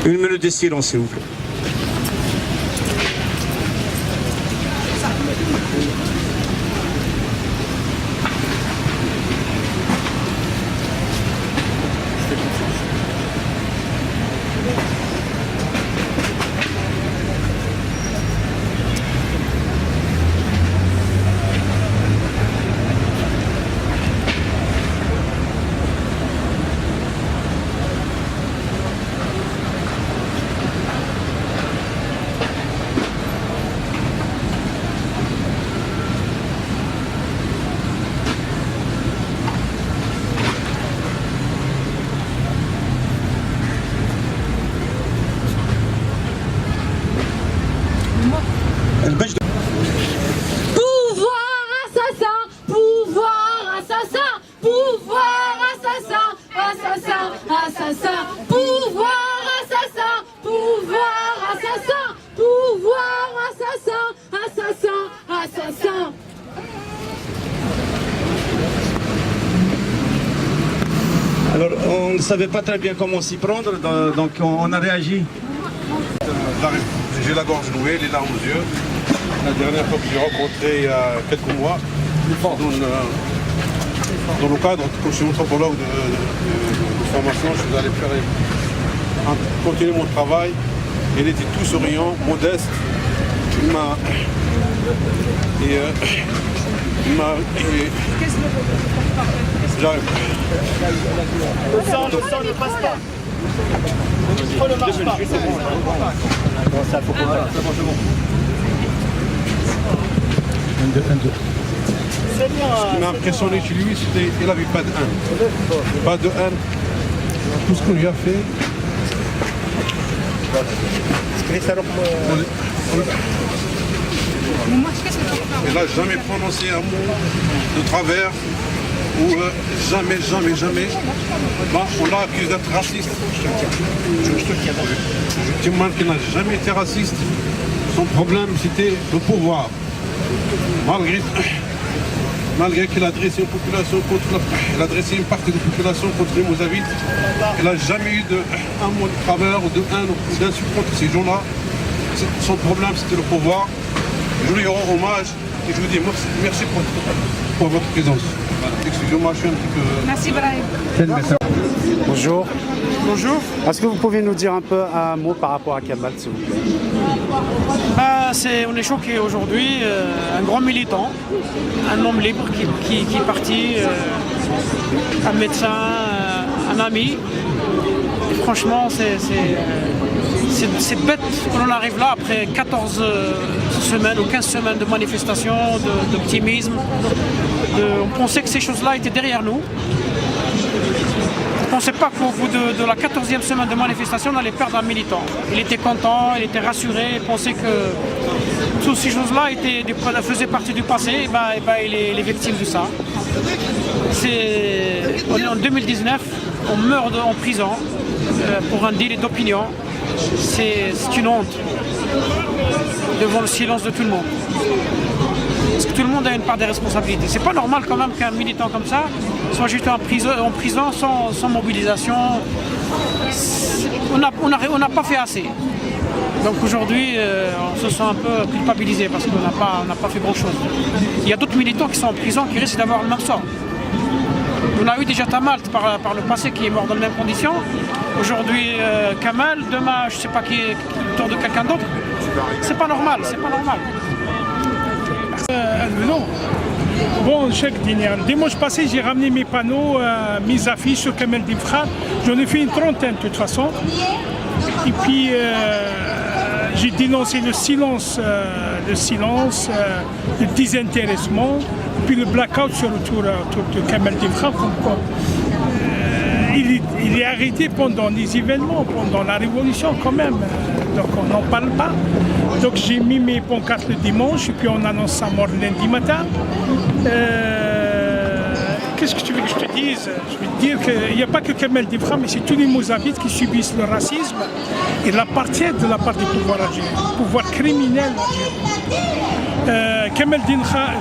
Une minute de silence, s'il vous plaît. Alors, on ne savait pas très bien comment s'y prendre, donc on a réagi. J'ai la gorge nouée, les larmes aux yeux. La dernière fois que j'ai rencontré il y a quelques mois, dans le cadre, comme je suis anthropologue de formation, je suis allé continuer mon travail. Il était tout souriant, modeste. Il m'a... J'arrive. Le sang ne passe pas. Le micro ne marche pas. Ça, faut qu'on va. C'est bon. 1, 2, 1, 2. Ce qui m'a impressionné chez lui, c'était qu'il n'avait pas de haine. Pas de haine. Tout ce qu'on lui a fait. Il n'a jamais prononcé un mot de travers. Ou jamais. Bon, on l'a accusé d'être raciste. Je te qu'il n'a jamais été raciste. Son problème, c'était le pouvoir. Malgré qu'il a dressé une population il a dressé une partie de la population contre les Mouavites, il n'a jamais eu un mot de travers ou de haine ou d'insulte contre ces gens-là. Son problème, c'était le pouvoir. Je lui rends hommage et je vous dis merci pour votre présence. Excusez-moi, je suis un petit peu... Merci, Brahim. Bonjour. Bonjour. Est-ce que vous pouvez nous dire un peu un mot par rapport à Kamal, s'il vous plaît? On est choqué aujourd'hui. Un grand militant, un homme libre qui est parti, un médecin, un ami. Et franchement, c'est bête que l'on arrive là après 14 semaines ou 15 semaines de manifestations, d'optimisme. On pensait que ces choses-là étaient derrière nous. On ne pensait pas qu'au bout de la 14e semaine de manifestation, on allait perdre un militant. Il était content, il était rassuré, il pensait que toutes ces choses-là faisaient partie du passé, et il est victime de ça. On est en 2019, on meurt en prison pour un délit d'opinion. C'est une honte devant le silence de tout le monde. Parce que tout le monde a une part des responsabilités. C'est pas normal quand même qu'un militant comme ça soit juste en prison sans mobilisation. On n'a pas fait assez. Donc aujourd'hui, on se sent un peu culpabilisé parce qu'on n'a pas fait grand-chose. Il y a d'autres militants qui sont en prison qui risquent d'avoir le même sort. On a eu déjà Tamal par le passé qui est mort dans les mêmes conditions. Aujourd'hui, Kamal, demain, je ne sais pas qui est autour de quelqu'un d'autre. C'est pas normal, c'est pas normal. Non. Bon, dimanche passé, j'ai ramené mes panneaux, mes affiches sur Kamel Dimkhar. J'en ai fait une trentaine de toute façon. Et puis, j'ai dénoncé le silence, le désintéressement, puis le blackout autour de Kamel Dimkhar. Il est arrêté pendant les événements, pendant la révolution quand même. Donc on n'en parle pas. Donc j'ai mis mes pancartes le dimanche et puis on annonce sa mort lundi matin. Qu'est-ce que tu veux que je te dise? Je veux te dire qu'il n'y a pas que Kamel Dimkhar, mais c'est tous les Mouavites qui subissent le racisme et l'apartheid de la part du pouvoir algérien, pouvoir criminel algérien. Kamel Dimkhar,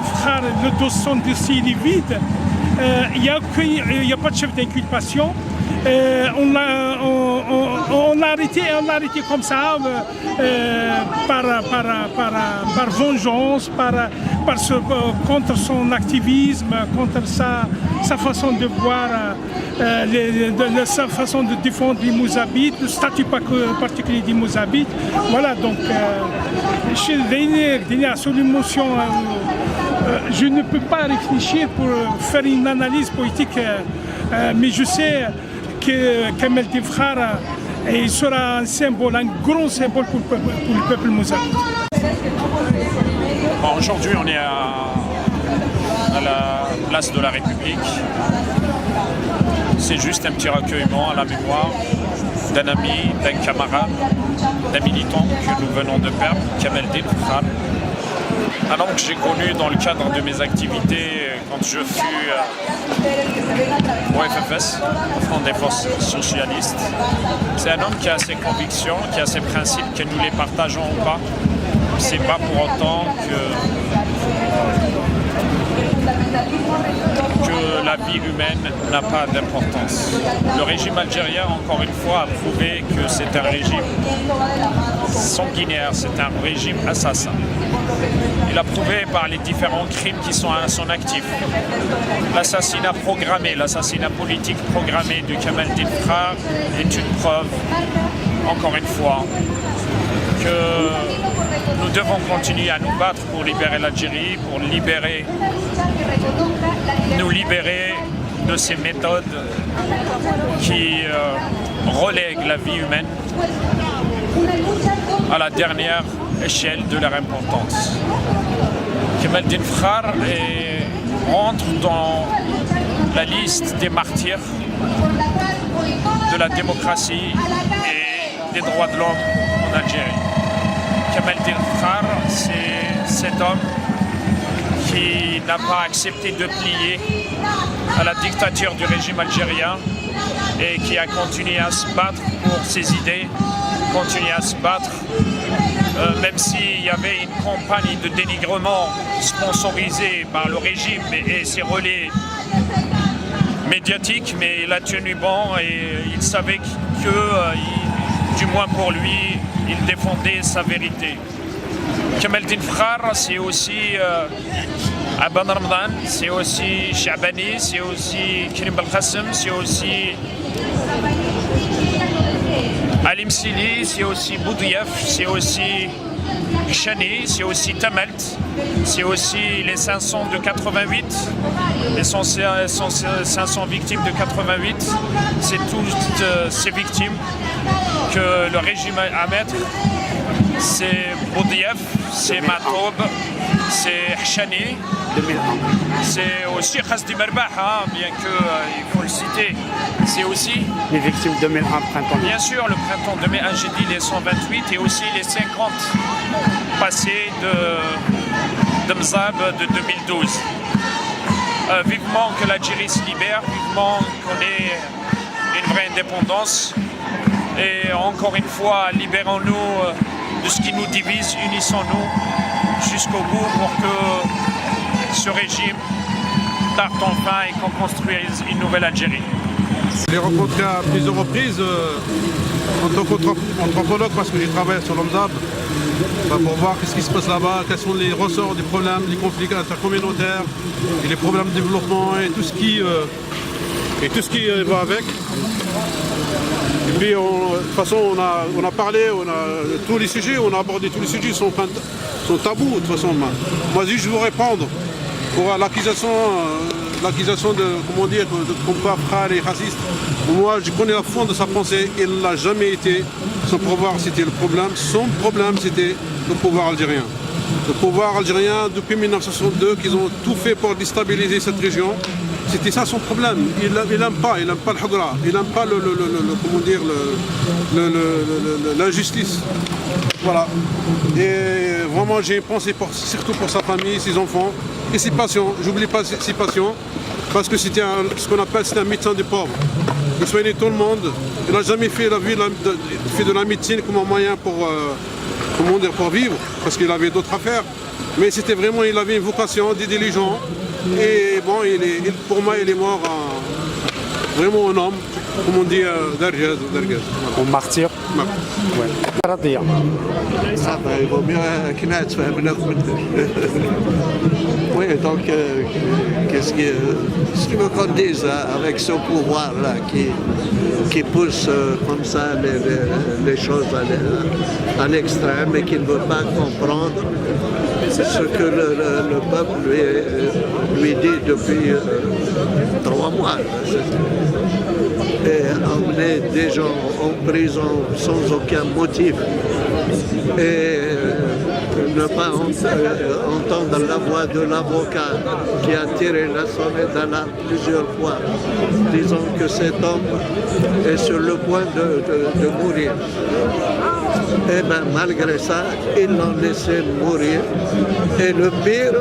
le dossier il est vide. Il n'y a pas de chef d'inculpation. On l'a arrêté comme ça, par vengeance, contre son activisme, contre sa façon de voir, sa façon de défendre les Mouzabites, le statut particulier des Mouzabites. Voilà, donc, je ne peux pas réfléchir pour faire une analyse politique, mais je sais que Kamel Defkhar il sera un symbole, un grand symbole pour le peuple mouzabite. Bon, aujourd'hui, on est à la place de la République. C'est juste un petit recueillement à la mémoire d'un ami, d'un camarade, d'un militant que nous venons de perdre, Kamel Defkhar. Un homme que j'ai connu dans le cadre de mes activités quand je fus au FFS, au Front des Forces Socialistes. C'est un homme qui a ses convictions, qui a ses principes, que nous les partageons ou pas. C'est pas pour autant que la vie humaine n'a pas d'importance. Le régime algérien, encore une fois, a prouvé que c'est un régime sanguinaire, c'est un régime assassin. Il a prouvé par les différents crimes qui sont à son actif. L'assassinat programmé, l'assassinat politique programmé de Kamel Defkhar est une preuve, encore une fois, que nous devons continuer à nous battre pour libérer l'Algérie, pour nous libérer de ces méthodes qui relèguent la vie humaine à la dernière échelle de leur importance. Kamel Defkhar rentre dans la liste des martyrs de la démocratie et des droits de l'homme en Algérie. Kamel Defkhar, c'est cet homme qui n'a pas accepté de plier à la dictature du régime algérien et qui a continué à se battre pour ses idées, continué à se battre même s'il y avait une campagne de dénigrement sponsorisée par le régime et ses relais médiatiques, mais il a tenu bon et il savait que, du moins pour lui, il défendait sa vérité. Kamel Defkhar, c'est aussi Aban Ramadan, c'est aussi Chabani, c'est aussi Karim Belkacem, c'est aussi Alim Sili, c'est aussi Boudiaf, c'est aussi Chani, c'est aussi Tamelt, c'est aussi les 500 de 88, les 500 victimes de 88, c'est toutes ces victimes que le régime a à mettre. C'est Boudiaf, c'est Matoub, c'est Chani, c'est aussi Khasdi Merbaha, bien qu'il faut le citer. C'est aussi les victimes 2001 printemps. Bien sûr, le printemps 2001, j'ai dit les 128 et aussi les 50 passés de Mzab de 2012. Vivement que l'Algérie se libère, vivement qu'on ait une vraie indépendance. Et encore une fois, libérons-nous de ce qui nous divise, unissons-nous jusqu'au bout pour que ce régime parte enfin et qu'on construise une nouvelle Algérie. Je l'ai rencontré à plusieurs reprises en tant qu'anthropologue parce que j'ai travaillé sur l'Omzab pour voir ce qui se passe là-bas, quels sont les ressorts des problèmes, les conflits intercommunautaires et les problèmes de développement et tout ce qui va avec. Et puis de toute façon on a parlé, tous les sujets, on a abordé tous les sujets sont tabous de toute façon. Moi je voudrais prendre pour l'accusation de, comment dire, de combat frère et raciste. Moi, je connais la fond de sa pensée. Il n'a jamais été. Son pouvoir, c'était le problème. Son problème, c'était le pouvoir algérien. Le pouvoir algérien, depuis 1962, qu'ils ont tout fait pour déstabiliser cette région. C'était ça son problème. Il n'aime pas le Hagra. Il n'aime pas l'injustice. Voilà. Et vraiment, j'ai pensé surtout pour sa famille, ses enfants et ses patients. J'oublie pas ses patients parce que c'était ce qu'on appelle un médecin des pauvres. Il soignait tout le monde. Il n'a jamais fait de la médecine comme un moyen pour vivre parce qu'il avait d'autres affaires. Mais c'était vraiment, il avait une vocation d'aider les gens. Et bon, pour moi, il est mort vraiment un homme. comme on dit, d'Argaz ou d'Argaz. Au martyr. Ouais. Radia. Ah ben, il vaut mieux qu'il n'ait fait Oui, donc, qu'est-ce que veut qu'on dise avec ce pouvoir-là qui pousse comme ça les choses à l'extrême et qui ne veut pas comprendre ce que le peuple lui dit depuis 3 mois. Et emmener des gens en prison sans aucun motif et ne pas entendre la voix de l'avocat qui a tiré la sonnette d'alarme plusieurs fois, disant que cet homme est sur le point de mourir. Et bien malgré ça, ils l'ont laissé mourir. Et le pire,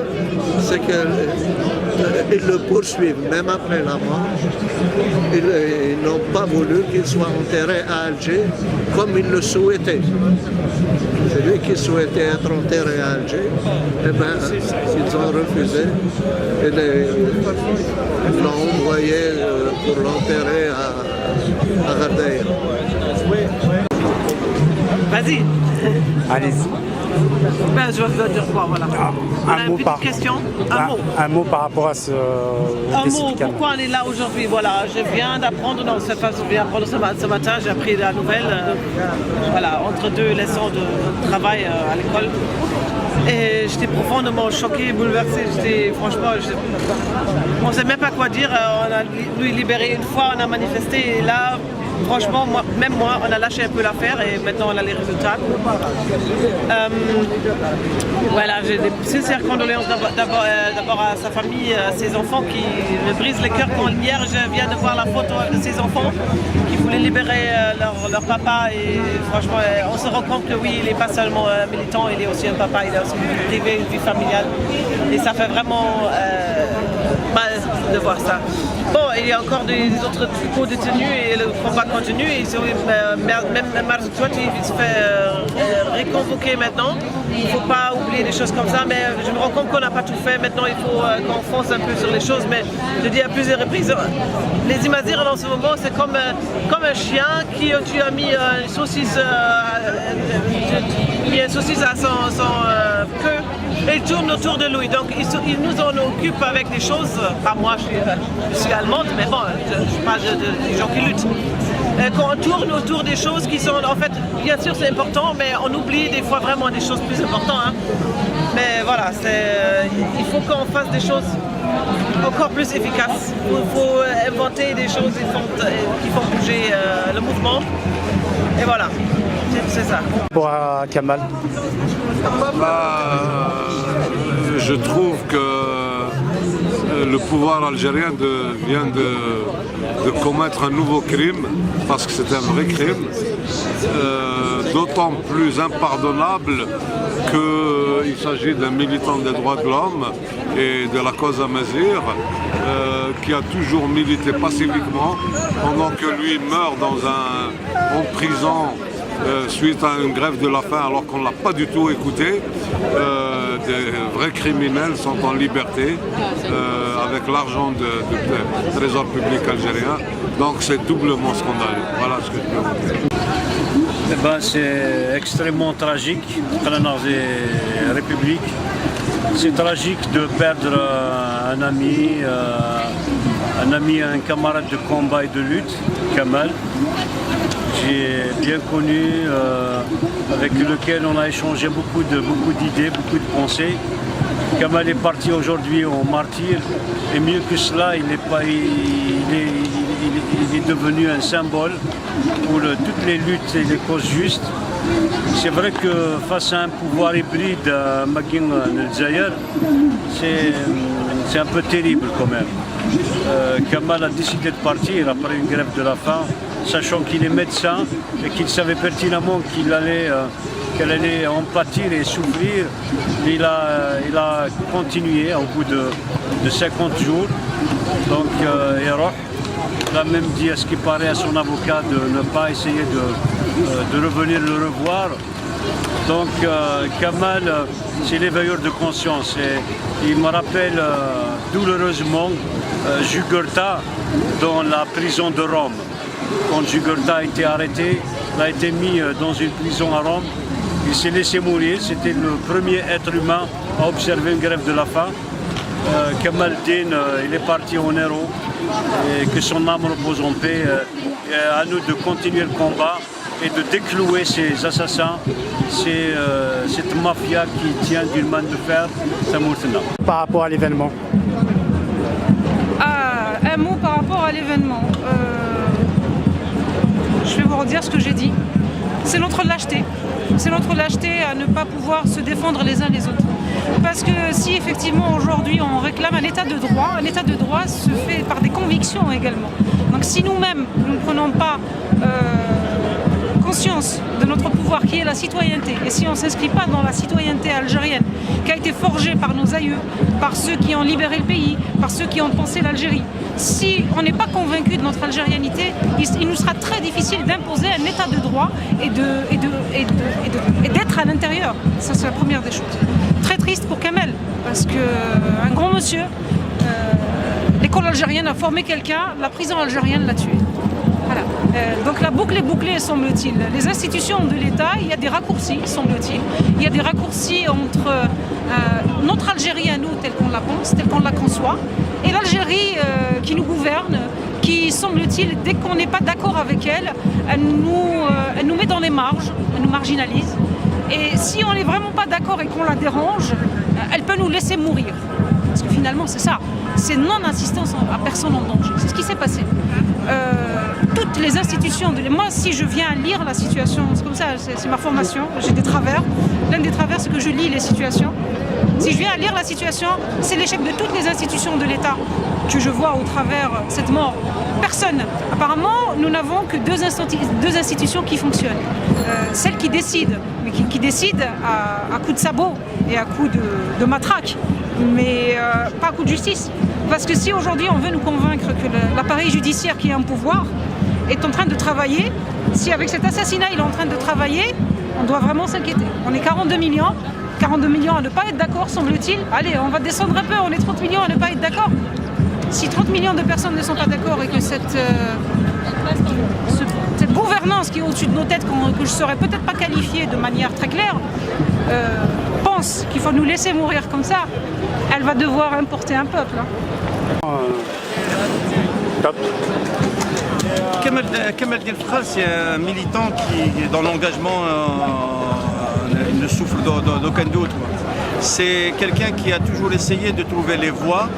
c'est qu'ils le poursuivent, même après la mort. Ils n'ont pas voulu qu'il soit enterré à Alger comme il le souhaitait. C'est lui qui souhaitait être enterré à Alger. Et bien, ils ont refusé. Et ils l'ont envoyé pour l'enterrer à Gardaïa. Vas-y. Allez-y. Ben, je veux dire quoi, voilà. Un mot par question. Un mot par rapport à ce Un décès mot, de Kamal. pourquoi on est là aujourd'hui? Voilà, je viens d'apprendre, ce matin, j'ai appris la nouvelle, voilà, entre 2 leçons de travail à l'école. Et j'étais profondément choquée, bouleversée. Franchement, on ne sait même pas quoi dire. On a lui libéré une fois, on a manifesté, et là, franchement, même moi, on a lâché un peu l'affaire et maintenant on a les résultats. Voilà, j'ai des sincères condoléances d'abord à sa famille, à ses enfants qui me brisent le cœur quand hier je viens de voir la photo de ses enfants qui voulaient libérer leur papa et franchement on se rend compte que oui, il n'est pas seulement militant, il est aussi un papa, il a aussi une vie privée, une vie familiale et ça fait vraiment mal de voir ça. Bon, il y a encore des autres co-détenus et le combat continue. Et même Marzouati il se fait réconvoquer maintenant. Il ne faut pas oublier des choses comme ça, mais je me rends compte qu'on n'a pas tout fait. Maintenant, il faut qu'on fonce un peu sur les choses. Mais je dis à plusieurs reprises, les Imazirs en ce moment, c'est comme un chien qui tu as mis une saucisse, à son queue et il tourne autour de lui. Donc, il nous en occupe avec des choses. Pas moi, je suis allemande, mais bon, je parle des gens qui luttent. Quand on tourne autour des choses qui sont, en fait, bien sûr c'est important, mais on oublie des fois vraiment des choses plus importantes. Hein. Mais voilà, il faut qu'on fasse des choses encore plus efficaces. Il faut inventer des choses qui font bouger le mouvement. Et voilà, c'est ça. Pour Kamal. Je trouve que le pouvoir algérien vient de commettre un nouveau crime, parce que c'est un vrai crime, d'autant plus impardonnable qu'il s'agit d'un militant des droits de l'homme et de la cause Amazir, qui a toujours milité pacifiquement, pendant que lui meurt en prison suite à une grève de la faim alors qu'on ne l'a pas du tout écouté. Des vrais criminels sont en liberté avec l'argent du trésor public algérien. Donc c'est doublement scandaleux. Voilà ce que je peux vous dire. C'est extrêmement tragique dans la République. C'est tragique de perdre un ami, un camarade de combat et de lutte, Kamal. J'ai bien connu, avec lequel on a échangé beaucoup d'idées, beaucoup de pensées. Kamal est parti aujourd'hui en martyr, et mieux que cela, il est devenu un symbole pour toutes les luttes et les causes justes. C'est vrai que face à un pouvoir hybride à Magin el-Zayar, c'est un peu terrible quand même. Kamal a décidé de partir après une grève de la faim, sachant qu'il est médecin et qu'il savait pertinemment qu'elle allait en pâtir et souffrir. Il a continué au bout de 50 jours. Donc, il a même dit à ce qui paraît à son avocat de ne pas essayer de revenir le revoir. Donc Kamal, c'est l'éveilleur de conscience. Et il me rappelle douloureusement Jugurtha dans la prison de Rome. quand Giugurta a été arrêté, il a été mis dans une prison à Rome. Il s'est laissé mourir. C'était le premier être humain à observer une grève de la faim. Kemal Din, il est parti en héros. Et que son âme repose en paix. Et à nous de continuer le combat et de déclouer ces assassins, cette mafia qui tient d'une main de fer, Samourtena. Par rapport à l'événement. Un mot par rapport à l'événement. Je vais vous redire ce que j'ai dit. C'est notre lâcheté. C'est notre lâcheté à ne pas pouvoir se défendre les uns les autres. Parce que si effectivement aujourd'hui on réclame un état de droit se fait par des convictions également. Donc si nous-mêmes nous ne prenons pas conscience de notre pouvoir qui est la citoyenneté, et si on ne s'inscrit pas dans la citoyenneté algérienne qui a été forgée par nos aïeux, par ceux qui ont libéré le pays, par ceux qui ont pensé l'Algérie, si on n'est pas convaincu de notre algérianité, il nous sera très difficile d'imposer un état de droit et d'être à l'intérieur. Ça, c'est la première des choses. Très triste pour Kamel, parce qu'un grand monsieur, l'école algérienne a formé quelqu'un, la prison algérienne l'a tué. Voilà. Donc la boucle est bouclée, semble-t-il. Les institutions de l'État, il y a des raccourcis, semble-t-il. Il y a des raccourcis entre notre Algérie à nous, telle qu'on la pense, telle qu'on la conçoit, et l'Algérie qui nous gouverne, qui, semble-t-il, dès qu'on n'est pas d'accord avec elle, elle nous met dans les marges, elle nous marginalise. Et si on n'est vraiment pas d'accord et qu'on la dérange, elle peut nous laisser mourir. Parce que finalement, c'est ça. C'est non-assistance à personne en danger. C'est ce qui s'est passé. Toutes les institutions, moi, si je viens lire la situation, c'est comme ça, c'est ma formation, j'ai des travers. L'un des travers, c'est que je lis les situations. Si je viens lire la situation, c'est l'échec de toutes les institutions de l'État que je vois au travers cette mort. Personne. Apparemment, nous n'avons que deux institutions qui fonctionnent. Celle qui décide, mais qui décide à coup de sabot et à coup de matraque, mais pas à coup de justice. Parce que si aujourd'hui on veut nous convaincre que l'appareil judiciaire qui est en pouvoir est en train de travailler, si avec cet assassinat il est en train de travailler, on doit vraiment s'inquiéter. On est 42 millions à ne pas être d'accord, semble-t-il. Allez, on va descendre un peu, on est 30 millions à ne pas être d'accord. Si 30 millions de personnes ne sont pas d'accord et que cette gouvernance qui est au-dessus de nos têtes, que je ne saurais peut-être pas qualifier de manière très claire, pense qu'il faut nous laisser mourir comme ça, elle va devoir importer un peuple. Top. Kamel Delfra, c'est un militant qui, dans l'engagement, ne souffre d'aucun doute. C'est quelqu'un qui a toujours essayé de trouver les voies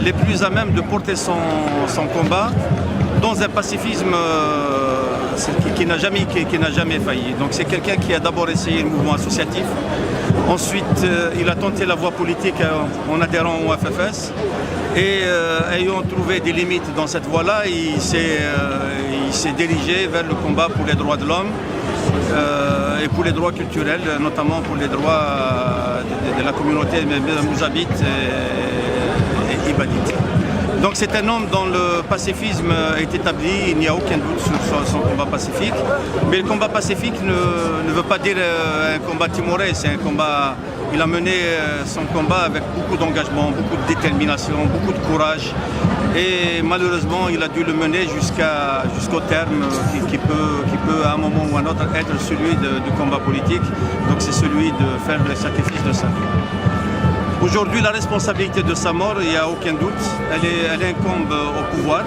les plus à même de porter son combat dans un pacifisme qui n'a jamais failli. Donc c'est quelqu'un qui a d'abord essayé le mouvement associatif. Ensuite, il a tenté la voie politique en adhérant au FFS. Et ayant trouvé des limites dans cette voie-là, il s'est dirigé vers le combat pour les droits de l'homme et pour les droits culturels, notamment pour les droits de la communauté mouzabite et ibadite. Donc c'est un homme dont le pacifisme est établi, il n'y a aucun doute sur son combat pacifique. Mais le combat pacifique ne veut pas dire un combat timoré, c'est un combat. Il a mené son combat avec beaucoup d'engagement, beaucoup de détermination, beaucoup de courage. Et malheureusement, il a dû le mener jusqu'au terme qui peut à un moment ou à un autre être celui du combat politique. Donc c'est celui de faire le sacrifice de sa vie. Aujourd'hui, la responsabilité de sa mort, il n'y a aucun doute, elle incombe au pouvoir.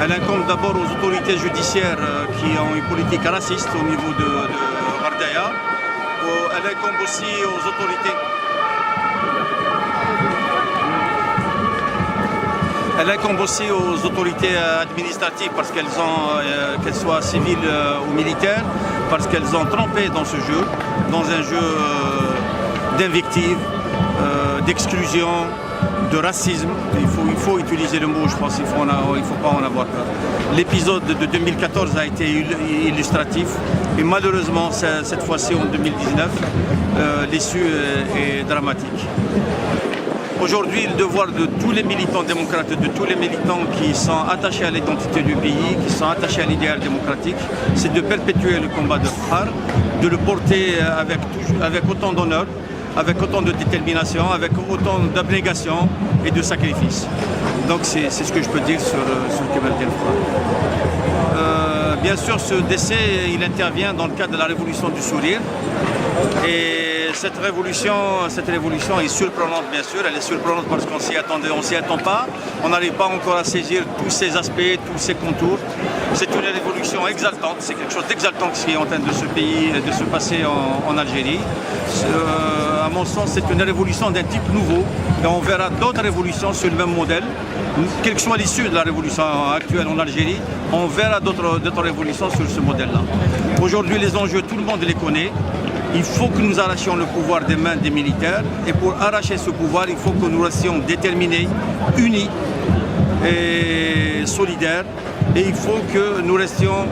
Elle incombe d'abord aux autorités judiciaires qui ont une politique raciste au niveau de Ghardaya. Elle incombe aussi aux autorités. Elle incombe aussi aux autorités administratives parce qu'elles soient civiles ou militaires, parce qu'elles ont trempé dans ce jeu, dans un jeu d'invective, d'exclusion, de racisme. Il faut utiliser le mot, je pense, il ne faut pas en avoir peur. L'épisode de 2014 a été illustratif et malheureusement, cette fois-ci en 2019, l'issue est dramatique. Aujourd'hui, le devoir de tous les militants démocrates, de tous les militants qui sont attachés à l'identité du pays, qui sont attachés à l'idéal démocratique, c'est de perpétuer le combat de Fkhar, de le porter avec autant d'honneur, avec autant de détermination, avec autant d'abnégation et de sacrifice. Donc c'est ce que je peux dire sur Kamel Delfra. Bien sûr, ce décès, il intervient dans le cadre de la révolution du sourire. Et cette révolution est surprenante, bien sûr. Elle est surprenante parce qu'on s'y attendait, on s'y attend pas. On n'arrive pas encore à saisir tous ses aspects, tous ses contours. C'est une révolution exaltante. C'est quelque chose d'exaltant qui est en train de se passer en Algérie. À mon sens, c'est une révolution d'un type nouveau. Et on verra d'autres révolutions sur le même modèle. Quelle que soit l'issue de la révolution actuelle en Algérie, on verra d'autres révolutions sur ce modèle-là. Aujourd'hui, les enjeux, tout le monde les connaît. Il faut que nous arrachions le pouvoir des mains des militaires. Et pour arracher ce pouvoir, il faut que nous restions déterminés, unis et solidaires. Et il faut que nous restions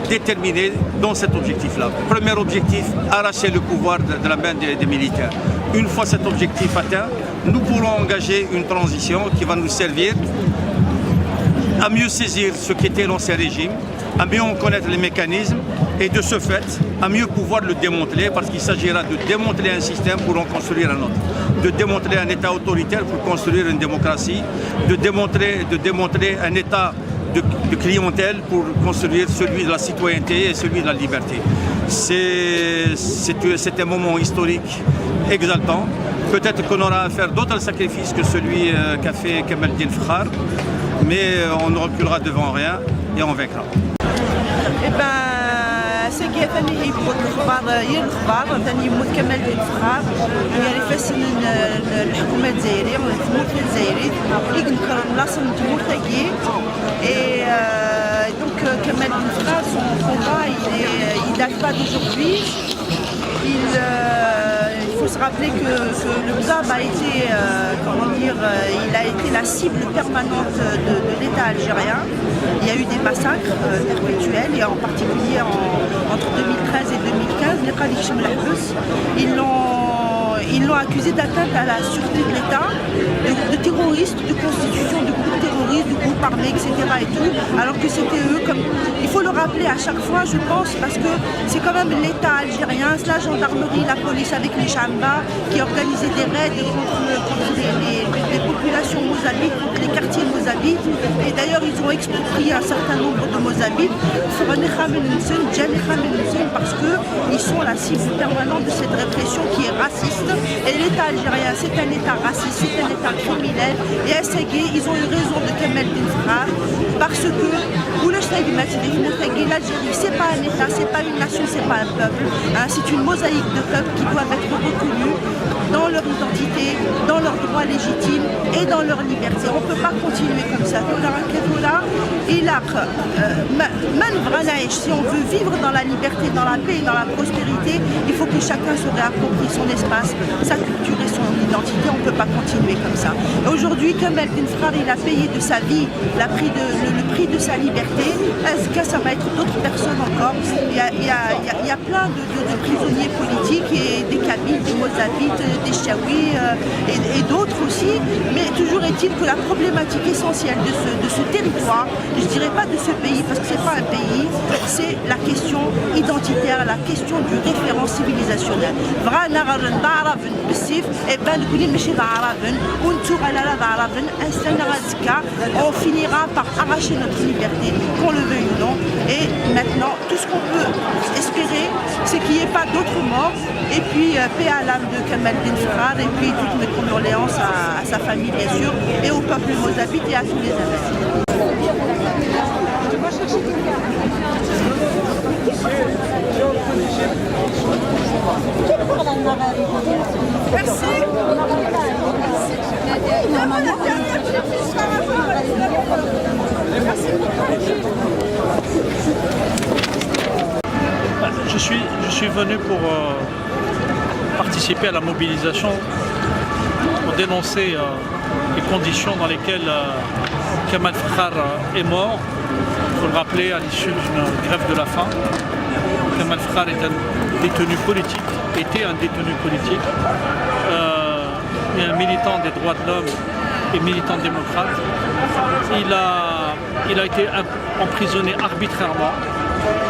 déterminés dans cet objectif-là. Premier objectif, arracher le pouvoir de la main des militaires. Une fois cet objectif atteint, nous pourrons engager une transition qui va nous servir à mieux saisir ce qu'était l'ancien régime, à mieux en connaître les mécanismes et de ce fait, à mieux pouvoir le démanteler parce qu'il s'agira de démanteler un système pour en construire un autre, de démanteler un État autoritaire pour construire une démocratie, de démanteler un État de clientèle pour construire celui de la citoyenneté et celui de la liberté. C'est un moment historique exaltant. Peut-être qu'on aura à faire d'autres sacrifices que celui qu'a fait Kemal El Fakhar, mais on ne reculera devant rien et on vaincra. ساقي ثاني يبغوا الأخبار هي الأخبار ثاني يموت كمال الدين فخار يعني فاس الحكومة الجزائرية تموت الجزائري ينكر بلاصة تموت ثاقي et donc Kemal El Fakhar son combat il date pas d'aujourd'hui. Il faut se rappeler que le Bzab a été, il a été la cible permanente de l'État algérien. Il y a eu des massacres perpétuels et en particulier entre 2013 et 2015, les Khalid Chemlahbous, ils l'ont accusé d'atteinte à la sûreté de l'État, de terroristes, de constitution de groupes terroristes, de groupes armés, etc. et tout, alors que c'était eux, comme il faut le rappeler à chaque fois, je pense, parce que c'est quand même l'État algérien, la gendarmerie, la police avec les Jamba qui organisaient des raids contre les populations mozabites, contre les quartiers mozabites. Et d'ailleurs, ils ont exproprié un certain nombre de mozabites parce qu'ils sont la cible permanente de cette répression qui est raciste. Et l'État algérien, c'est un État raciste, c'est un État criminel. Et à Ségé, ils ont eu raison de Kemal El Fakhar parce que l'Algérie, c'est pas un État, c'est pas une nation, c'est pas un peuple. Hein, c'est une mosaïque de peuples qui doivent être reconnus dans leur identité, dans leurs droits légitimes et dans leur liberté. On ne peut pas continuer comme ça. Si on veut vivre dans la liberté, dans la paix et dans la prospérité, il faut que chacun se réapproprie son espace, sa culture et son identité. On ne peut pas continuer comme ça. Aujourd'hui, Kemal El Fakhar, il a payé de sa vie le prix de sa liberté. Est-ce que ça va être d'autres personnes encore? Il y a plein de prisonniers politiques et des Kabyles, des Mozabites, des Chaouis et d'autres aussi. Mais toujours est-il que la problématique essentielle de ce territoire, je ne dirais pas de ce pays parce que ce n'est pas un pays, c'est la question identitaire, la question du référent civilisationnel. On finira par arracher notre liberté, qu'on le veuille ou non. Et maintenant, tout ce qu'on peut espérer, c'est qu'il n'y ait pas d'autres morts. Et puis, paix à l'âme de Kemal El Fakhar, et puis toutes mes condoléances à sa famille, bien sûr, et au peuple mozabite et à tous les investis. Merci. Je suis venu pour participer à la mobilisation, pour dénoncer les conditions dans lesquelles Kemal El Fakhar est mort. Il faut le rappeler, à l'issue d'une grève de la faim. Kemal El Fakhar est un détenu politique, était un détenu politique, un militant des droits de l'homme et militant démocrate. Il a été emprisonné arbitrairement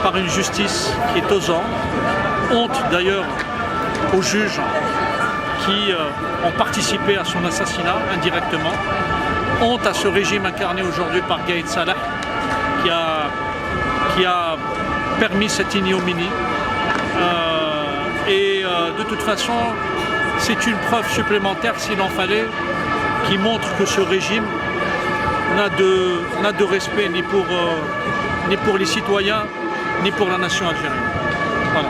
par une justice qui est aux anges. Honte d'ailleurs aux juges qui ont participé à son assassinat indirectement. Honte à ce régime incarné aujourd'hui par Gaïd Salah qui a qui a permis cette ignominie. De toute façon, c'est une preuve supplémentaire, s'il en fallait, qui montre que ce régime n'a de respect ni pour les citoyens, ni pour la nation algérienne. Voilà.